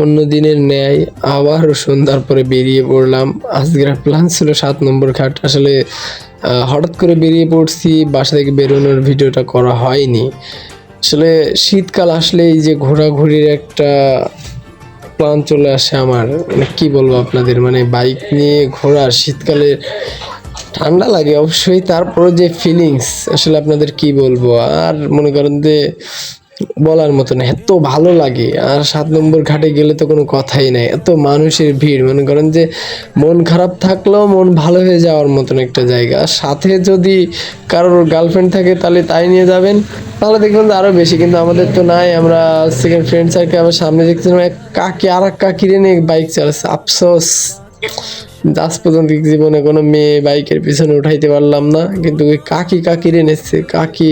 অন্য দিনের ন্যায় আবারও সন্ধ্যার পরে বেরিয়ে পড়লাম। আজকের প্ল্যান ছিল 7 নম্বর ঘাট। আসলে হঠাৎ করে বেরিয়ে পড়ছি, বাসা থেকে বেরোনোর ভিডিওটা করা হয়নি। আসলে শীতকাল আসলে এই যে ঘোরাঘুরির একটা প্ল্যান চলে আসে আমার, মানে কি বলবো আপনাদের, মানে বাইক নিয়ে ঘোরা। শীতকালে ঠান্ডা লাগে অবশ্যই, তারপরে যে ফিলিংস আসলে আপনাদের কি বলবো। আর মনে করেন যে বলার মতো না, এত ভালো লাগে। আর 7 নম্বর ঘাটে গেলে তো কোনো কথাই নাই, এত মানুষের ভিড়। মনে করেন যে মন খারাপ থাকলেও মন ভালো হয়ে যাওয়ার মতন একটা জায়গা। আর সাথে যদি কারোর গার্লফ্রেন্ড থাকে তাহলে তাই নিয়ে যাবেন, তাহলে দেখবেন যে আরো বেশি। কিন্তু আমাদের তো নাই, আমরা সেকেন্ড ফ্রেন্ড সার্কেল। আবার সামনে দেখতেছিলাম এক কাকি আর এক কাকিরে নিয়ে বাইক চালাচ্ছে। আফসোস, আজ পর্যন্ত জীবনে কোনো মেয়ে বাইকের পিছনে উঠাইতে পারলাম না। কিন্তু ওই কাকিরে নিচ্ছে। কাকি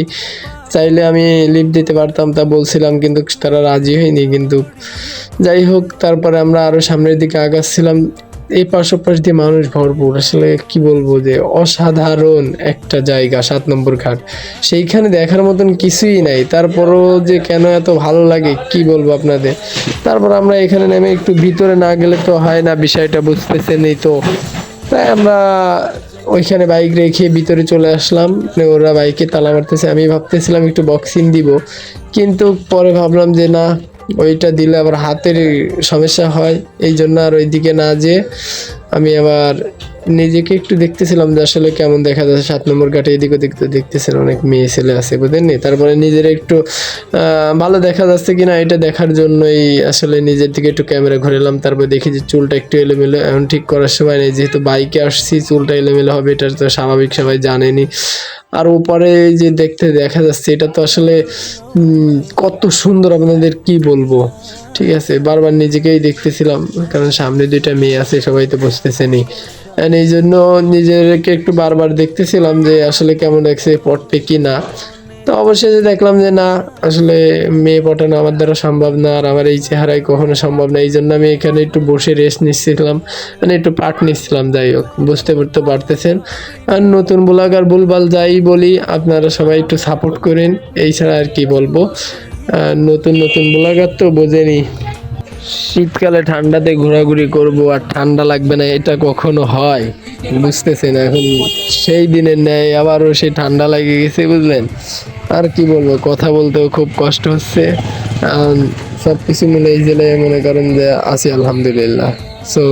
চাইলে আমি লিফট দিতে পারতাম, তা বলছিলাম, কিন্তু তারা রাজি হয়নি। কিন্তু যাই হোক, তারপরে আমরা আরো সামনের দিকে আগাচ্ছিলাম। এই পাশ ওপাশ দিয়ে মানুষ ভরপুর। আসলে কি বলবো যে অসাধারণ একটা জায়গা 7 নম্বর ঘাট। সেইখানে দেখার মতন কিছুই নাই, তারপরও যে কেন এত ভালো লাগে কি বলবো আপনাদের। তারপর আমরা এখানে নেমে একটু ভিতরে না গেলে তো হয় না, বিষয়টা বুঝতেছেনই তো। তাই আমরা ওইখানে বাইক রেখে ভিতরে চলে আসলাম। মানে ওরা বাইকে তালা মারতেছে, আমি ভাবতেছিলাম একটু বক্সিং দিব, কিন্তু পরে ভাবলাম যে না, ওইটা দিলে আবার হাতের সমস্যা হয়। এই জন্য আর ওইদিকে না যেয়ে আমি আবার নিজেকে একটু দেখতেছিলাম যে আসলে কেমন দেখা যাচ্ছে 7 নম্বর ঘাটে। এদিক ওদিক তো দেখতেছিলাম অনেক মেয়ে ছেলে আছে, বুঝলেন। তারপরে নিজের একটু ভালো দেখা যাচ্ছে কিনা এটা দেখার জন্যই আসলে নিজের দিকে একটু ক্যামেরা ঘুরেলাম। তারপর দেখি যে চুলটা একটু এলোমেলো, এখন ঠিক করার সময় নেই, যেহেতু বাইকে আসছি চুলটা এলোমেলো হবে, এটা তো স্বাভাবিক, সবাই জানেনি। আর উপরে যে দেখা যাচ্ছে, এটা তো আসলে কত সুন্দর, আপনাদের কি বলবো। ঠিক আছে, বারবার নিজেকেই দেখতেছিলাম, কারণ সামনে 2টা মেয়ে আছে, সবাই তো বুঝতেছেনি। এই জন্য নিজেকে একটু বারবার দেখতেছিলাম যে আসলে কেমন লাগছে, পড়তে কি না। তো অবশেষে দেখলাম যে না, আসলে মেয়ে পটানো আমার দ্বারা সম্ভব না, আর আমার এই চেহারায় কখনো সম্ভব না। এই জন্য আমি এখানে একটু বসে রেস্ট নিচ্ছিলাম, মানে একটু পাট নিচ্ছিলাম। যাই হোক, বুঝতে পারতেছেন। আর নতুন ব্লগার ভুলভাল যাই বলি, আপনারা সবাই একটু সাপোর্ট করেন, এই ছাড়া আর কি বলবো। নতুন ব্লগার তো বোঝেনি, শীতকালে ঠান্ডাতে ঘোরাঘুরি করব আর ঠান্ডা লাগবে না, এটা কখনো হয়? বুঝতেছেন। এখন সেই দিনের ন্যায় আবারও সেই ঠান্ডা লেগে গেছে, বুঝলেন। আর কি বলবো, কথা বলতেও খুব কষ্ট হচ্ছে। সব কিছু মিলে এই জেলায় মনে করেন যে আছি আলহামদুলিল্লাহ। সো